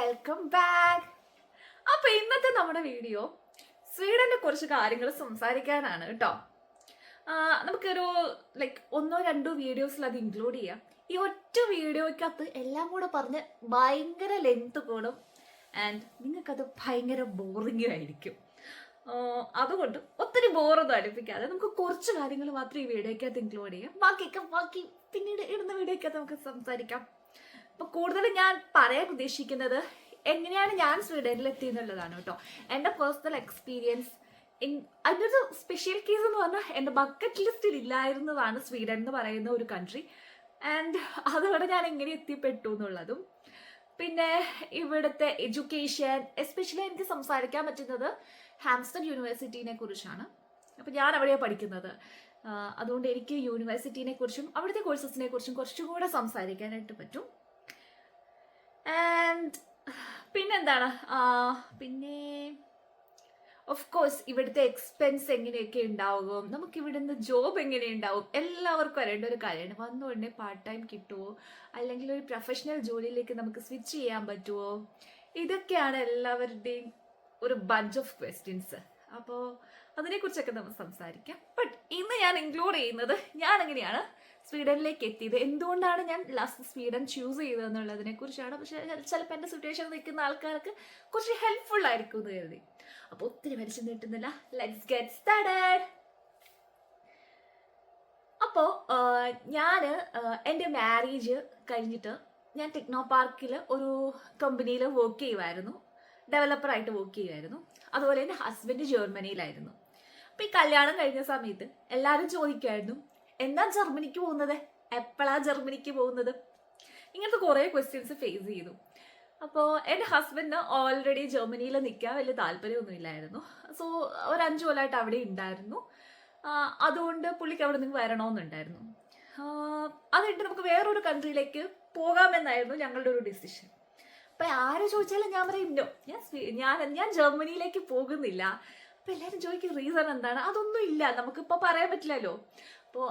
Welcome back. അപ്പൊ ഇന്നത്തെ നമ്മുടെ വീഡിയോ സ്വീഡനെ കുറിച്ച് കാര്യങ്ങൾ സംസാരിക്കാനാണ് കേട്ടോ. നമുക്കൊരു ഒന്നോ രണ്ടോ വീഡിയോസിൽ അത് ഇൻക്ലൂഡ് ചെയ്യാം. ഈ ഒറ്റ വീഡിയോയ്ക്കകത്ത് എല്ലാം കൂടെ പറഞ്ഞ് ഭയങ്കര ലെങ്ത് കൂടും ആൻഡ് നിങ്ങൾക്കത് ഭയങ്കര ബോറിംഗ് ആയിരിക്കും. അതുകൊണ്ട് ഒത്തിരി ബോറൊന്നും അടുപ്പിക്കാതെ നമുക്ക് കുറച്ച് കാര്യങ്ങൾ മാത്രം ഈ വീഡിയോയ്ക്കകത്ത് ഇൻക്ലൂഡ് ചെയ്യാം. ബാക്കി പിന്നീട് ഇടുന്ന വീഡിയോയ്ക്കകത്ത് നമുക്ക് സംസാരിക്കാം. അപ്പൊ കൂടുതൽ ഞാൻ പറയാൻ ഉദ്ദേശിക്കുന്നത് എങ്ങനെയാണ് ഞാൻ സ്വീഡനിൽ എത്തിയെന്നുള്ളതാണ് കേട്ടോ. എൻ്റെ പേഴ്സണൽ എക്സ്പീരിയൻസ്. അതിനൊരു സ്പെഷ്യൽ കേസ് എന്ന് പറഞ്ഞാൽ എൻ്റെ ബക്കറ്റ് ലിസ്റ്റിൽ ഇല്ലായിരുന്നതാണ് സ്വീഡൻ എന്ന് പറയുന്ന ഒരു കൺട്രി. ആൻഡ് അതോടെ ഞാൻ എങ്ങനെ എത്തിപ്പെട്ടു എന്നുള്ളതും പിന്നെ ഇവിടുത്തെ എഡ്യൂക്കേഷൻ, എസ്പെഷ്യലി എനിക്ക് സംസാരിക്കാൻ പറ്റുന്നത് ഹാംസ്റ്റൺ യൂണിവേഴ്സിറ്റിനെ കുറിച്ചാണ്. അപ്പം ഞാൻ അവിടെയാണ് പഠിക്കുന്നത്. അതുകൊണ്ട് എനിക്ക് യൂണിവേഴ്സിറ്റിനെ കുറിച്ചും അവിടുത്തെ കോഴ്സസിനെ കുറിച്ചും കുറച്ചും കൂടെ സംസാരിക്കാനായിട്ട് പറ്റും. ആൻഡ് പിന്നെന്താണ്, പിന്നെ ഓഫ് കോഴ്സ് ഇവിടുത്തെ എക്സ്പെൻസ് എങ്ങനെയൊക്കെ ഉണ്ടാവും, നമുക്ക് ഇവിടുന്ന് ജോബ് എങ്ങനെ ഉണ്ടാവും, എല്ലാവർക്കും അറിയേണ്ട ഒരു കാര്യമാണ്. വന്നുകൊണ്ടേ പാർട്ട് ടൈം കിട്ടുമോ, അല്ലെങ്കിൽ ഒരു പ്രൊഫഷണൽ ജോലിയിലേക്ക് നമുക്ക് സ്വിച്ച് ചെയ്യാൻ പറ്റുമോ, ഇതൊക്കെയാണ് എല്ലാവരുടെയും ഒരു ബഞ്ച് ഓഫ് ക്വസ്റ്റ്യൻസ്. അപ്പോൾ അതിനെക്കുറിച്ചൊക്കെ നമുക്ക് സംസാരിക്കാം. ബട്ട് ഇന്ന് ഞാൻ ഇൻക്ലൂഡ് ചെയ്യുന്നത് ഞാൻ എങ്ങനെയാണ് സ്വീഡനിലേക്ക് എത്തിയത്, എന്തുകൊണ്ടാണ് ഞാൻ ലാസ്റ്റ് സ്വീഡൻ ചൂസ് ചെയ്തത് എന്നുള്ളതിനെ കുറിച്ചാണ്. പക്ഷെ ചിലപ്പോൾ എൻ്റെ സിറ്റുവേഷൻ നിൽക്കുന്ന ആൾക്കാർക്ക് കുറച്ച് ഹെൽപ്ഫുൾ ആയിരിക്കും എന്ന് കരുതി. അപ്പോൾ ഒത്തിരി വലിച്ചു നീട്ടുന്നില്ല, ലെറ്റ്സ് ഗെറ്റ് സ്റ്റാർട്ടഡ്. അപ്പോൾ ഞാൻ എൻ്റെ മാരേജ് കഴിഞ്ഞിട്ട് ഞാൻ ടെക്നോ പാർക്കിൽ ഒരു കമ്പനിയിൽ വർക്ക് ചെയ്യുമായിരുന്നു, ഡെവലപ്പറായിട്ട് വർക്ക് ചെയ്യുമായിരുന്നു. അതുപോലെ എൻ്റെ ഹസ്ബൻഡ് ജർമ്മനിയിലായിരുന്നു. അപ്പം ഈ കല്യാണം കഴിഞ്ഞ സമയത്ത് എല്ലാവരും ചോദിക്കുമായിരുന്നു, എന്താ ജർമ്മനിക്ക് പോകുന്നത്, എപ്പോഴാ ജർമ്മനിക്ക് പോകുന്നത്, ഇങ്ങനത്തെ കുറേ ക്വസ്റ്റ്യൻസ് ഫേസ് ചെയ്തു. അപ്പോൾ എൻ്റെ ഹസ്ബൻഡിന് ഓൾറെഡി ജർമ്മനിയിൽ നിൽക്കാൻ വലിയ താല്പര്യമൊന്നുമില്ലായിരുന്നു. സോ ഒരു 5 കൊല്ലമായിട്ട് അവിടെ ഉണ്ടായിരുന്നു. അതുകൊണ്ട് പുള്ളിക്ക് അവിടെ നിന്ന് വരണമെന്നുണ്ടായിരുന്നു. അതിട്ട് നമുക്ക് വേറൊരു കൺട്രിയിലേക്ക് പോകാമെന്നായിരുന്നു ഞങ്ങളുടെ ഒരു ഡിസിഷൻ. അപ്പം ആര് ചോദിച്ചാലും ഞാൻ പറയും നോ, ഞാൻ ജർമ്മനിയിലേക്ക് പോകുന്നില്ല. അപ്പം എല്ലാവരും ചോദിക്കും റീസൺ എന്താണ്, അതൊന്നും ഇല്ല, നമുക്കിപ്പോൾ പറയാൻ പറ്റില്ലല്ലോ. അപ്പോൾ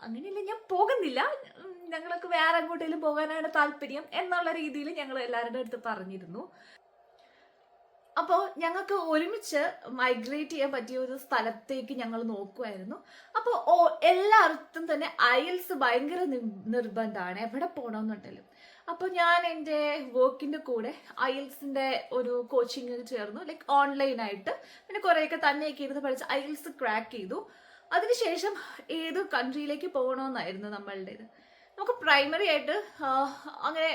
അങ്ങനെയല്ല, ഞാൻ പോകുന്നില്ല, ഞങ്ങൾക്ക് വേറെ എങ്ങോട്ടേലും പോകാനാണ് താല്പര്യം എന്നുള്ള രീതിയിൽ ഞങ്ങൾ എല്ലാവരുടെ അടുത്ത് പറഞ്ഞിരുന്നു. അപ്പോൾ ഞങ്ങൾക്ക് ഒരുമിച്ച് മൈഗ്രേറ്റ് ചെയ്യാൻ പറ്റിയ ഒരു സ്ഥലത്തേക്ക് ഞങ്ങൾ നോക്കുമായിരുന്നു. അപ്പോൾ എല്ലായിടത്തും തന്നെ ഐൽസ് ഭയങ്കര നിർബന്ധമാണ് എവിടെ പോകണമെന്നുണ്ടെങ്കിലും. അപ്പോൾ ഞാൻ എൻ്റെ വർക്കിൻ്റെ കൂടെ ഐൽസിൻ്റെ ഒരു കോച്ചിങ്ങിൽ ചേർന്നു, ഓൺലൈനായിട്ട്. പിന്നെ കുറേയൊക്കെ തന്നെയൊക്കെ ഇരുന്ന് പഠിച്ച് ഐൽസ് ക്രാക്ക് ചെയ്തു. അതിനുശേഷം ഏത് കൺട്രിയിലേക്ക് പോകണമെന്നായിരുന്നു നമ്മളുടേത്. നമുക്ക് പ്രൈമറി ആയിട്ട് അങ്ങനെ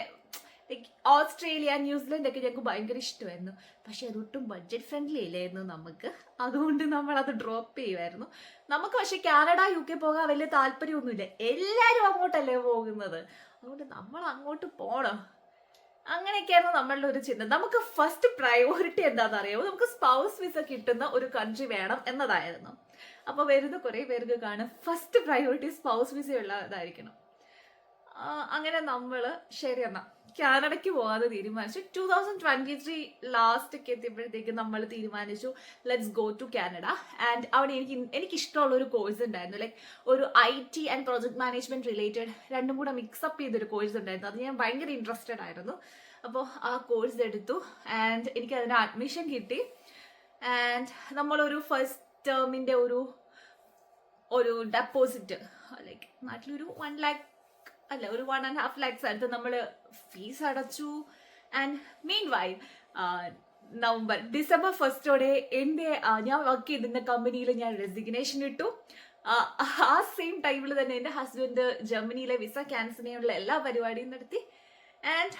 ഓസ്ട്രേലിയ, ന്യൂസിലൻഡ് ഒക്കെ ഞങ്ങൾക്ക് ഭയങ്കര ഇഷ്ടമായിരുന്നു. പക്ഷെ അതൊട്ടും ബഡ്ജറ്റ് ഫ്രണ്ട്ലി ഇല്ലായിരുന്നു നമുക്ക്. അതുകൊണ്ട് നമ്മൾ അത് ഡ്രോപ്പ് ചെയ്യുമായിരുന്നു. നമുക്ക് പക്ഷെ കാനഡ, UK പോകാൻ വലിയ താല്പര്യമൊന്നുമില്ല, എല്ലാവരും അങ്ങോട്ടല്ലേ പോകുന്നത്, അതുകൊണ്ട് നമ്മൾ അങ്ങോട്ട് പോകണം. അങ്ങനെയൊക്കെയായിരുന്നു നമ്മളുടെ ഒരു ചിന്ത. നമുക്ക് ഫസ്റ്റ് പ്രയോറിറ്റി എന്താണെന്ന് അറിയാമോ, നമുക്ക് സ്പൗസ് വിസ കിട്ടുന്ന ഒരു കൺട്രി വേണം എന്നതായിരുന്നു. അപ്പോൾ വരുന്ന കുറേ പേർക്ക് കാണും ഫസ്റ്റ് പ്രയോറിറ്റി സ്പൗസ് വിസ ഉള്ളതായിരിക്കണം. അങ്ങനെ നമ്മൾ ശരി എന്നാൽ കാനഡയ്ക്ക് പോകാതെ തീരുമാനിച്ചു. 2023 ലാസ്റ്റ് ഒക്കെ എത്തിയപ്പോഴത്തേക്ക് നമ്മൾ തീരുമാനിച്ചു let's go to Canada. And അവിടെ എനിക്ക് ഇഷ്ടമുള്ള ഒരു കോഴ്സ് ഉണ്ടായിരുന്നു, ഒരു IT and project management related രണ്ടും കൂടെ മിക്സപ്പ് ചെയ്തൊരു കോഴ്സ് ഉണ്ടായിരുന്നു. അത് ഞാൻ ഭയങ്കര ഇൻട്രസ്റ്റഡ് ആയിരുന്നു. അപ്പോൾ ആ കോഴ്സ് എടുത്തു ആൻഡ് എനിക്ക് അതിന് അഡ്മിഷൻ കിട്ടി. ആൻഡ് നമ്മളൊരു ഫസ്റ്റ് ടേമിൻ്റെ ഒരു ഡെപ്പോസിറ്റ് നാട്ടിലൊരു 1 lakh അല്ല, ഒരു 1.5 lakhs അടുത്ത് നമ്മൾ ഫീസ് അടച്ചു. ആൻഡ് മീൻ വൈൽ ഡിസംബർ 1 എൻ്റെ ഞാൻ വർക്ക് ചെയ്തിരുന്ന കമ്പനിയിൽ ഞാൻ റെസിഗ്നേഷൻ ഇട്ടു. ആ സെയിം ടൈമിൽ തന്നെ എൻ്റെ ഹസ്ബൻഡ് ജർമ്മനിയിലെ വിസ ക്യാൻസൽ ചെയ്യാനുള്ള എല്ലാ പരിപാടിയും നടത്തി. ആൻഡ്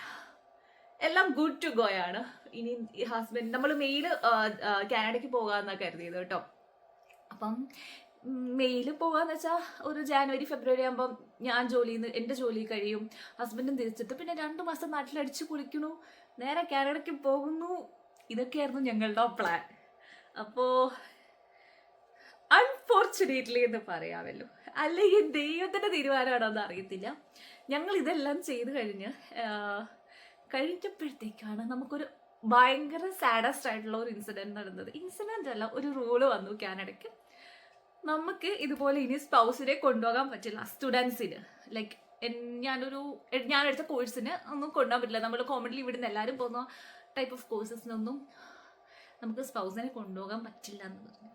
എല്ലാം ഗുഡ് ടു ഗോ ആണ്. ഇനി ഹസ്ബൻഡ് നമ്മൾ മെയിൽ കാനഡയ്ക്ക് പോകാമെന്നാണ് കരുതിയത് കേട്ടോ. അപ്പം മെയിൽ പോകാന്ന് വെച്ചാൽ ഒരു ജാനുവരി, ഫെബ്രുവരി ആകുമ്പം ഞാൻ എൻ്റെ ജോലി കഴിയും, ഹസ്ബൻഡും തിരിച്ചിട്ട് പിന്നെ 2 മാസം നാട്ടിലടിച്ച് കുളിക്കണു, നേരെ കാനഡയ്ക്ക് പോകുന്നു. ഇതൊക്കെയായിരുന്നു ഞങ്ങളുടെ പ്ലാൻ. അപ്പോൾ അൺഫോർച്ചുനേറ്റ്ലി എന്ന് പറയാമല്ലോ, അല്ലെങ്കിൽ ദൈവത്തിൻ്റെ തീരുമാനമാണോ എന്ന് അറിയത്തില്ല, ഞങ്ങൾ ഇതെല്ലാം ചെയ്ത് കഴിഞ്ഞപ്പോഴത്തേക്കാണ് നമുക്കൊരു ഭയങ്കര സാഡസ്റ്റ് ആയിട്ടുള്ള ഒരു ഇൻസിഡൻറ്റ് നടന്നത്. ഇൻസിഡൻ്റ് അല്ല, ഒരു റൂള് വന്നു കാനഡയ്ക്ക്. നമുക്ക് ഇതുപോലെ ഇനി സ്പൗസിനെ കൊണ്ടുപോകാൻ പറ്റില്ല സ്റ്റുഡൻസിന്. ഞാൻ എടുത്ത കോഴ്സിന് ഒന്നും കൊണ്ടുപോകാൻ പറ്റില്ല. നമ്മൾ കോമൺലി ഇവിടുന്ന് എല്ലാവരും പോകുന്ന ടൈപ്പ് ഓഫ് കോഴ്സസിനൊന്നും നമുക്ക് സ്പൗസിനെ കൊണ്ടുപോകാൻ പറ്റില്ല എന്ന് പറഞ്ഞു.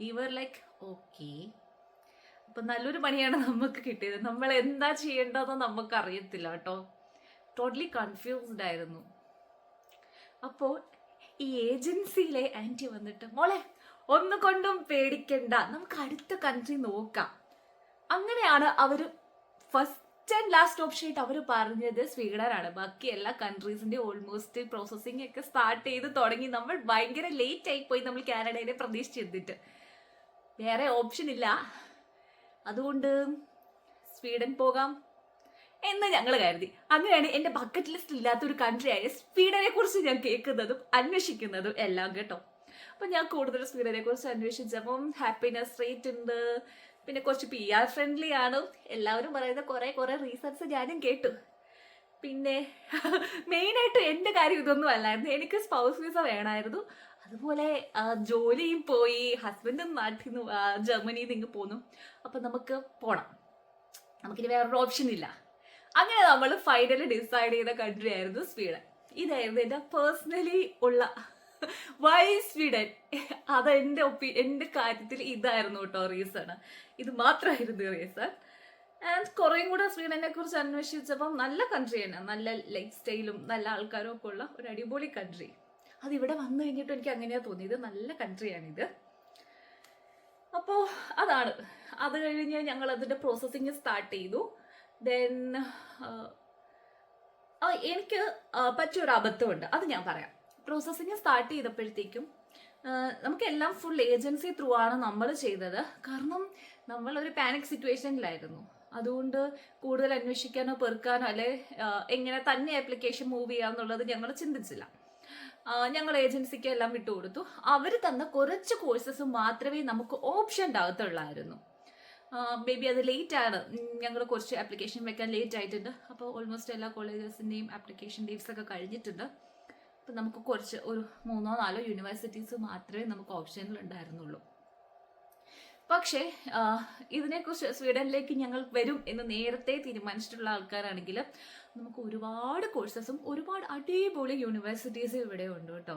വി വർ ലൈക്ക് ഓക്കെ, അപ്പം നല്ലൊരു പണിയാണ് നമുക്ക് കിട്ടിയത്. നമ്മൾ എന്താ ചെയ്യേണ്ടതെന്ന് നമുക്ക് അറിയത്തില്ല കേട്ടോ. ടോട്ടലി കൺഫ്യൂസ്ഡ് ആയിരുന്നു. അപ്പോൾ ഈ ഏജൻസിയിലെ ആൻറ്റി വന്നിട്ട്, മോളെ ഒന്നുകൊണ്ടും പേടിക്കണ്ട, നമുക്ക് അടുത്ത കൺട്രി നോക്കാം. അങ്ങനെയാണ് അവർ ഫസ്റ്റ് ആൻഡ് ലാസ്റ്റ് ഓപ്ഷൻ ആയിട്ട് അവർ പറഞ്ഞത് സ്വീഡനാണ്. ബാക്കി എല്ലാ കൺട്രീസിന്റെ ഓൾമോസ്റ്റ് പ്രോസസ്സിംഗ് ഒക്കെ സ്റ്റാർട്ട് ചെയ്ത് തുടങ്ങി. നമ്മൾ ഭയങ്കര ലേറ്റ് ആയി പോയി, നമ്മൾ കാനഡയെ പ്രതീക്ഷിച്ചെത്തിട്ട്. വേറെ ഓപ്ഷൻ ഇല്ല, അതുകൊണ്ട് സ്വീഡൻ പോകാം എന്ന് ഞങ്ങൾ കരുതി. അങ്ങനെയാണ് എൻ്റെ ബക്കറ്റ് ലിസ്റ്റ് ഇല്ലാത്തൊരു കൺട്രി ആയ സ്വീഡനെ കുറിച്ച് ഞാൻ കേൾക്കുന്നതും അന്വേഷിക്കുന്നതും എല്ലാം കേട്ടോ. അപ്പം ഞാൻ കൂടുതൽ സ്വീഡനെ കുറിച്ച് അന്വേഷിച്ചപ്പം ഹാപ്പിനെസ് റേറ്റ് ഉണ്ട്, പിന്നെ കുറച്ച് PR ഫ്രണ്ട്ലി ആണ്, എല്ലാവരും പറയുന്ന കുറേ റീസൺസ് ഞാനും കേട്ടു. പിന്നെ മെയിനായിട്ട് എൻ്റെ കാര്യം ഇതൊന്നും അല്ലായിരുന്നു, എനിക്ക് സ്പൗസ് വിസ വേണമായിരുന്നു. അതുപോലെ ജോലിയും പോയി, ഹസ്ബൻഡും നാട്ടിൽ നിന്ന് ജർമ്മനിയിൽ നിന്ന് പോന്നു. അപ്പം നമുക്ക് പോണം, നമുക്കിനി വേറൊരു ഓപ്ഷൻ ഇല്ല. അങ്ങനെ നമ്മൾ ഫൈനലി ഡിസൈഡ് ചെയ്ത കൺട്രി ആയിരുന്നു സ്വീഡൻ. ഇതായിരുന്നു എൻ്റെ പേഴ്സണലി ഉള്ള വൈ സ്വീഡൻ. അത് എൻ്റെ കാര്യത്തിൽ ഇതായിരുന്നു കേട്ടോ റീസൺ. ഇത് മാത്രമായിരുന്നു റീസൺ. ആൻഡ് കുറേയും കൂടെ സ്വീഡനെ കുറിച്ച് അന്വേഷിച്ചപ്പം നല്ല കൺട്രി തന്നെ, നല്ല ലൈഫ് സ്റ്റൈലും നല്ല ആൾക്കാരും ഒക്കെ ഉള്ള ഒരു അടിപൊളി കൺട്രി. അതിവിടെ വന്നു കഴിഞ്ഞിട്ട് എനിക്ക് അങ്ങനെയാണ് തോന്നിയത്, നല്ല കൺട്രിയാണിത്. അപ്പോൾ അതാണ്. അത് കഴിഞ്ഞ് ഞങ്ങൾ അതിൻ്റെ പ്രോസസ്സിങ് സ്റ്റാർട്ട് ചെയ്തു. ദെൻ എനിക്ക് പറ്റിയൊരു അബദ്ധമുണ്ട്, അത് ഞാൻ പറയാം. പ്രോസസ്സിങ് സ്റ്റാർട്ട് ചെയ്തപ്പോഴത്തേക്കും നമുക്കെല്ലാം ഫുൾ ഏജൻസി ത്രൂ ആണ് നമ്മൾ ചെയ്തത്. കാരണം നമ്മളൊരു പാനിക് സിറ്റുവേഷനിലായിരുന്നു. അതുകൊണ്ട് കൂടുതൽ അന്വേഷിക്കാനോ പെറുക്കാനോ അല്ലെ എങ്ങനെ തന്നെ ആപ്ലിക്കേഷൻ മൂവ് ചെയ്യാമെന്നുള്ളത് ഞങ്ങൾ ചിന്തിച്ചില്ല. ഞങ്ങൾ ഏജൻസിക്ക് എല്ലാം വിട്ടുകൊടുത്തു. അവർ തന്ന കുറച്ച് കോഴ്സസ് മാത്രമേ നമുക്ക് ഓപ്ഷൻ്റെ അകത്തുള്ളായിരുന്നു. മേ ബി അത് ലേറ്റ് ആണ്, ഞങ്ങൾ കുറച്ച് ആപ്ലിക്കേഷൻ വെക്കാൻ ലേറ്റ് ആയിട്ടുണ്ട്. അപ്പോൾ ഓൾമോസ്റ്റ് എല്ലാ കോളേജസിൻ്റെയും ആപ്ലിക്കേഷൻ ഡേറ്റ്സ് ഒക്കെ കഴിഞ്ഞിട്ടുണ്ട്. അപ്പം നമുക്ക് കുറച്ച് ഒരു 3-4 യൂണിവേഴ്സിറ്റീസ് മാത്രമേ നമുക്ക് ഓപ്ഷനിൽ ഉണ്ടായിരുന്നുള്ളൂ. പക്ഷേ ഇതിനെക്കുറിച്ച് സ്വീഡനിലേക്ക് ഞങ്ങൾ വരും എന്ന് നേരത്തെ തീരുമാനിച്ചിട്ടുള്ള ആൾക്കാരാണെങ്കിൽ നമുക്ക് ഒരുപാട് കോഴ്സസും ഒരുപാട് അടിപൊളി യൂണിവേഴ്സിറ്റീസും ഇവിടെ ഉണ്ട് കേട്ടോ.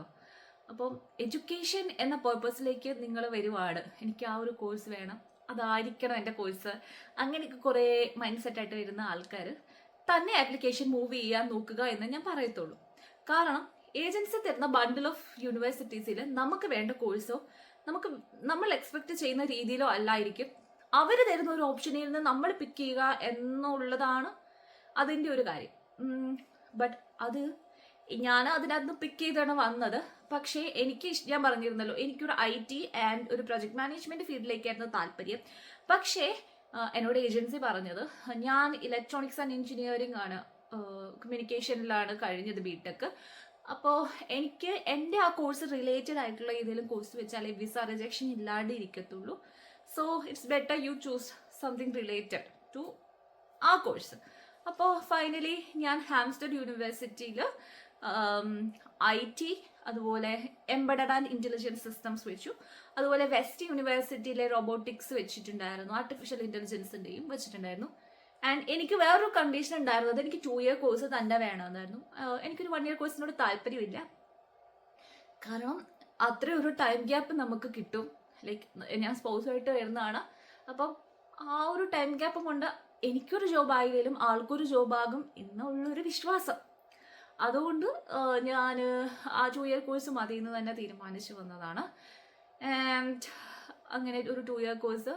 അപ്പം എഡ്യൂക്കേഷൻ എന്ന പർപ്പസിലേക്ക് നിങ്ങൾ വരുവാണ്, എനിക്ക് ആ ഒരു കോഴ്സ് വേണം, അതായിരിക്കണം എൻ്റെ കോഴ്സ്, അങ്ങനെയൊക്കെ കുറേ മൈൻഡ് സെറ്റായിട്ട് വരുന്ന ആൾക്കാർ തന്നെ ആപ്ലിക്കേഷൻ മൂവ് ചെയ്യാൻ നോക്കുക എന്ന് ഞാൻ പറയത്തുള്ളൂ. കാരണം ഏജൻസി തരുന്ന ബണ്ടിൽ ഓഫ് യൂണിവേഴ്സിറ്റീസിൽ നമുക്ക് വേണ്ട കോഴ്സോ നമ്മൾ എക്സ്പെക്ട് ചെയ്യുന്ന രീതിയിലോ അല്ലായിരിക്കും. അവർ തരുന്ന ഒരു ഓപ്ഷനിൽ നിന്ന് നമ്മൾ പിക്ക് ചെയ്യുക എന്നുള്ളതാണ് അതിൻ്റെ ഒരു കാര്യം. ബട്ട് അത് ഞാൻ അതിനകത്ത് പിക്ക് ചെയ്താണ് വന്നത്. പക്ഷേ ഞാൻ പറഞ്ഞിരുന്നല്ലോ, എനിക്കൊരു IT ആൻഡ് ഒരു പ്രൊജക്ട് മാനേജ്മെന്റ് ഫീൽഡിലേക്കായിരുന്നു താല്പര്യം. പക്ഷേ എന്നോട് ഏജൻസി പറഞ്ഞത്, ഞാൻ ഇലക്ട്രോണിക്സ് ആൻഡ് എഞ്ചിനീയറിംഗ് ആണ്, കമ്മ്യൂണിക്കേഷനിലാണ് കഴിഞ്ഞത് ബിടെക്. അപ്പോൾ എനിക്ക് എൻ്റെ ആ കോഴ്സ് റിലേറ്റഡ് ആയിട്ടുള്ള ഏതെങ്കിലും കോഴ്സ് വെച്ചാലേ വിസ റിജക്ഷൻ ഇല്ലാണ്ട് ഇരിക്കത്തുള്ളൂ. So it's better you choose something related to ആ കോഴ്സ്. അപ്പോൾ ഫൈനലി ഞാൻ ഹാംസ്റ്റഡ് യൂണിവേഴ്സിറ്റിയിൽ IT, അതുപോലെ എംബഡഡ് ആൻഡ് ഇന്റലിജൻസ് സിസ്റ്റംസ് വെച്ചു. അതുപോലെ വെസ്റ്റ് യൂണിവേഴ്സിറ്റിയിലെ റോബോട്ടിക്സ് വെച്ചിട്ടുണ്ടായിരുന്നു, ആർട്ടിഫിഷ്യൽ ഇന്റലിജൻസിൻ്റെയും വെച്ചിട്ടുണ്ടായിരുന്നു. ആൻഡ് എനിക്ക് വേറൊരു കണ്ടീഷൻ ഉണ്ടായിരുന്നത്, എനിക്ക് 2 ഇയർ കോഴ്സ് തന്നെ വേണമെന്നായിരുന്നു. എനിക്കൊരു 1 ഇയർ കോഴ്സിനോട് താല്പര്യമില്ല. കാരണം അത്രയും ഒരു ടൈം ഗ്യാപ്പ് നമുക്ക് കിട്ടും. ലൈക്ക് ഞാൻ സ്പൗസുമായിട്ട് വരുന്നതാണ്. അപ്പം ആ ഒരു ടൈം ഗ്യാപ്പ് കൊണ്ട് എനിക്കൊരു ജോബ് ആയാലും ആൾക്കൊരു ജോബാകും എന്നുള്ളൊരു വിശ്വാസം. അതുകൊണ്ട് ഞാൻ ആ 2 ഇയർ കോഴ്സ് മതി എന്ന് തന്നെ തീരുമാനിച്ചു വന്നതാണ്. ആൻഡ് അങ്ങനെ ഒരു 2 ഇയർ കോഴ്സ്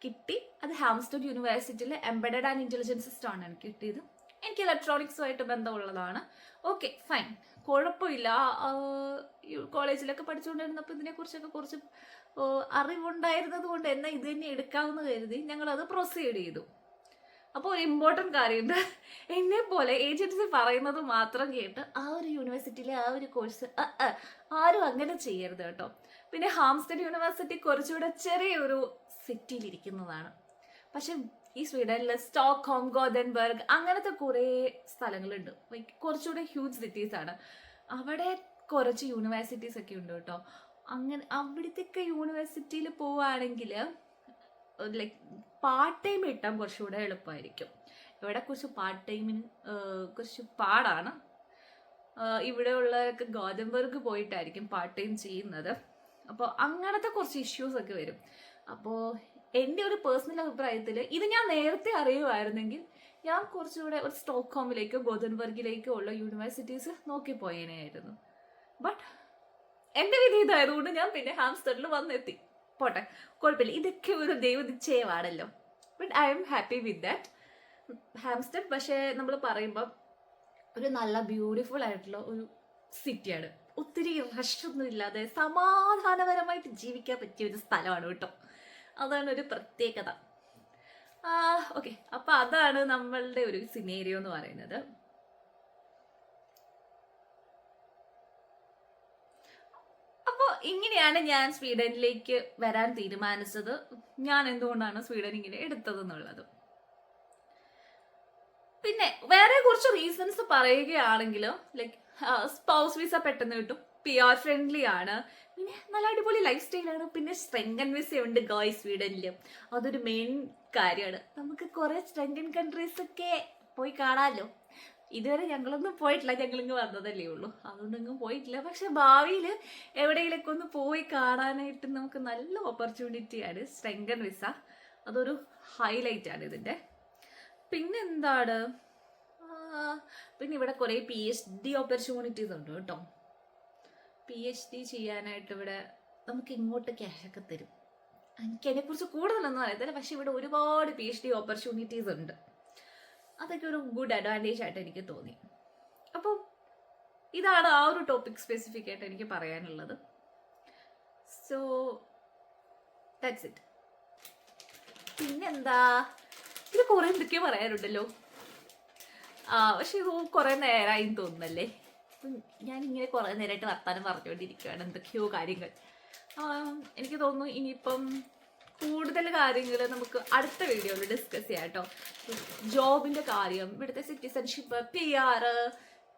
കിട്ടി. അത് ഹാംസ്റ്റഡ് യൂണിവേഴ്സിറ്റിയിലെ എംബഡഡ് ആൻഡ് ഇന്റലിജൻസ് സിസ്റ്റം ആണ് എനിക്ക് കിട്ടിയത്. എനിക്ക് ഇലക്ട്രോണിക്സുമായിട്ട് ബന്ധമുള്ളതാണ്. ഓക്കെ ഫൈൻ, കുഴപ്പമില്ല. കോളേജിലൊക്കെ പഠിച്ചുകൊണ്ടിരുന്നപ്പോൾ ഇതിനെക്കുറിച്ചൊക്കെ കുറച്ച് അറിവുണ്ടായിരുന്നത് കൊണ്ട് എന്നാൽ ഇത് തന്നെ എടുക്കാമെന്ന് കരുതി ഞങ്ങളത് പ്രൊസീഡ് ചെയ്തു. അപ്പോൾ ഒരു ഇമ്പോർട്ടൻറ്റ് കാര്യമുണ്ട്, എന്നെ പോലെ ഏജൻസി പറയുന്നത് മാത്രം കേട്ട് ആ ഒരു യൂണിവേഴ്സിറ്റിയിലെ ആ ഒരു കോഴ്സ് ആരും അങ്ങനെ ചെയ്യരുത് കേട്ടോ. പിന്നെ ഹാംസ്റ്റഡ് യൂണിവേഴ്സിറ്റി കുറച്ചുകൂടെ ചെറിയൊരു സിറ്റിയിലിരിക്കുന്നതാണ്. പക്ഷെ ഈ സ്വീഡനിൽ സ്റ്റോക്ക്ഹോം, ഗോതൻബർഗ് അങ്ങനത്തെ കുറേ സ്ഥലങ്ങളുണ്ട്, കുറച്ചുകൂടെ ഹ്യൂജ് സിറ്റീസ് ആണ്. അവിടെ കുറച്ച് യൂണിവേഴ്സിറ്റീസ് ഒക്കെ ഉണ്ട് കേട്ടോ. അങ്ങനെ അവിടുത്തെ യൂണിവേഴ്സിറ്റിയിൽ പോവുകയാണെങ്കിൽ ലൈക്ക് പാർട്ട് ടൈം കിട്ടാൻ കുറച്ചുകൂടെ എളുപ്പമായിരിക്കും. ഇവിടെ കുറച്ച് പാർട്ട് ടൈമിന് കുറച്ച് പാടാണ്. ഇവിടെ ഉള്ളവരൊക്കെ ഗോതമ്പർക്ക് പോയിട്ടായിരിക്കും പാർട്ട് ടൈം ചെയ്യുന്നത്. അപ്പോൾ അങ്ങനത്തെ കുറച്ച് ഇഷ്യൂസ് ഒക്കെ വരും. അപ്പോൾ എൻ്റെ ഒരു പേഴ്സണൽ അഭിപ്രായത്തിൽ ഇത് ഞാൻ നേരത്തെ അറിയുമായിരുന്നെങ്കിൽ ഞാൻ കുറച്ചുകൂടെ ഒരു സ്റ്റോക്ക്ഹോമിലേക്കോ ഗോതൻബർഗിലേക്കോ ഉള്ള യൂണിവേഴ്സിറ്റീസ് നോക്കിപ്പോയേനെയായിരുന്നു. ബട്ട് എൻ്റെ വിധി ഇതായതുകൊണ്ട് ഞാൻ പിന്നെ ഹാംസ്റ്ററിൽ വന്നെത്തി. പോട്ടെ, കുഴപ്പമില്ല, ഇതൊക്കെ ഒരു ദൈവനിശ്ചയമാണല്ലോ. But I am happy with that. Hamster പക്ഷേ നമ്മൾ പറയുമ്പം ഒരു നല്ല ബ്യൂട്ടിഫുൾ ആയിട്ടുള്ള ഒരു സിറ്റിയാണ്. ഒത്തിരി റഷൊന്നും ഇല്ലാതെ സമാധാനപരമായിട്ട് ജീവിക്കാൻ പറ്റിയ ഒരു സ്ഥലമാണ് കേട്ടോ. അതാണ് ഒരു പ്രത്യേകത. ഓക്കെ, അപ്പം അതാണ് നമ്മളുടെ ഒരു സിനേരിയോ എന്ന് പറയുന്നത്. അപ്പോൾ ഇങ്ങനെയാണ് ഞാൻ സ്വീഡനിലേക്ക് വരാൻ തീരുമാനിച്ചത്. ഞാൻ എന്തുകൊണ്ടാണ് സ്വീഡൻ ഇങ്ങനെ എടുത്തതെന്നുള്ളത്. പിന്നെ വേറെ കുറച്ച് റീസൺസ് പറയുകയാണെങ്കിൽ ലൈക്ക് സ്പൗസ് വിസ പെട്ടെന്ന് കിട്ടും, PR ഫ്രണ്ട്ലി ആണ്, പിന്നെ നല്ല അടിപൊളി ലൈഫ് സ്റ്റൈലാണ്, പിന്നെ സ്ട്രെങ്കൻ വിസ ഉണ്ട് ഗോയ് സ്വീഡനിൽ. അതൊരു മെയിൻ കാര്യമാണ്. നമുക്ക് കുറെ സ്ട്രെങ്കൻ കൺട്രീസ് ഒക്കെ പോയി കാണാമല്ലോ. ഇതുവരെ ഞങ്ങളൊന്നും പോയിട്ടില്ല, ഞങ്ങളിങ്ങ് വന്നതല്ലേ ഉള്ളൂ, അതുകൊണ്ടൊന്നും പോയിട്ടില്ല. പക്ഷെ ഭാവിയിൽ എവിടെയെങ്കിലൊക്കെ ഒന്ന് പോയി കാണാനായിട്ട് നമുക്ക് നല്ല ഓപ്പർച്യൂണിറ്റിയാണ് സ്ട്രെങ്കൻ വിസ. അതൊരു ഹൈലൈറ്റ് ആണ് ഇതിൻ്റെ. പിന്നെന്താണ്, പിന്നെ ഇവിടെ കുറേ PhD ഓപ്പർച്യൂണിറ്റീസ് ഉണ്ട് കേട്ടോ. PhD ചെയ്യാനായിട്ട് ഇവിടെ നമുക്ക് ഇങ്ങോട്ട് ക്യാഷൊക്കെ തരും. എനിക്ക് അതിനെക്കുറിച്ച് കൂടുതലൊന്നും അറിയത്തില്ല, പക്ഷെ ഇവിടെ ഒരുപാട് PhD ഓപ്പർച്യൂണിറ്റീസ് ഉണ്ട്. അതൊക്കെ ഒരു ഗുഡ് അഡ്വാൻറ്റേജ് ആയിട്ട് എനിക്ക് തോന്നി. അപ്പം ഇതാണ് ആ ഒരു ടോപ്പിക് സ്പെസിഫിക് ആയിട്ട് എനിക്ക് പറയാനുള്ളത്. So that's it. പിന്നെന്താ, ഇത് കുറേ എന്തൊക്കെയോ പറയാനുണ്ടല്ലോ. പക്ഷെ ഇത് കുറേ നേരമായി തോന്നുന്നല്ലേ. ഞാനിങ്ങനെ കുറേ നേരമായിട്ട് വർത്താനം പറഞ്ഞുകൊണ്ടിരിക്കുകയാണ് എന്തൊക്കെയോ കാര്യങ്ങൾ. എനിക്ക് തോന്നുന്നു ഇനിയിപ്പം കൂടുതൽ കാര്യങ്ങൾ നമുക്ക് അടുത്ത വീഡിയോയിൽ ഡിസ്കസ് ചെയ്യാം കേട്ടോ. ജോബിൻ്റെ കാര്യം, ഇവിടുത്തെ സിറ്റിസൺഷിപ്പ്, PR,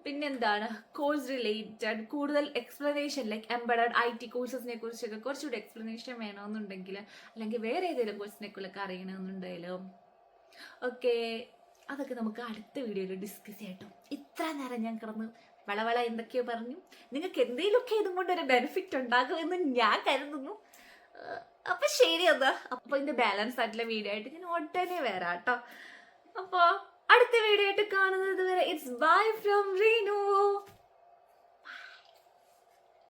പിന്നെന്താണ് കോഴ്സ് റിലേറ്റഡ് കൂടുതൽ എക്സ്പ്ലനേഷൻ, ലൈക്ക് എംബഡഡ് IT കോഴ്സസിനെ കുറിച്ചൊക്കെ കുറച്ചുകൂടി എക്സ്പ്ലനേഷൻ വേണമെന്നുണ്ടെങ്കിൽ, അല്ലെങ്കിൽ വേറെ ഏതെങ്കിലും കോഴ്സിനെ കുറിച്ചൊക്കെ അറിയണമെന്നുണ്ടെങ്കിലും ഓക്കെ, അതൊക്കെ നമുക്ക് അടുത്ത വീഡിയോയിൽ ഡിസ്കസ് ചെയ്യാം കേട്ടോ. ഇത്ര നേരം ഞാൻ കിടന്ന് വളവള എന്തൊക്കെയോ പറഞ്ഞു. നിങ്ങൾക്ക് എന്തെങ്കിലുമൊക്കെ ഇതും കൊണ്ട് ഒരു ബെനിഫിറ്റ് ഉണ്ടാകുമെന്ന് ഞാൻ കരുതുന്നു. അപ്പം ശരി എന്നാ. അപ്പോൾ ഇതിൻ്റെ ബാലൻസ് ആയിട്ടുള്ള വീഡിയോ ആയിട്ട് ഞാൻ ഉടനെ വരാം കേട്ടോ. അപ്പോൾ അടുത്ത വീഡിയോ ആയിട്ട് കാണുന്നത് വരെ ഇറ്റ്സ് ബൈ ഫ്രം റീനു.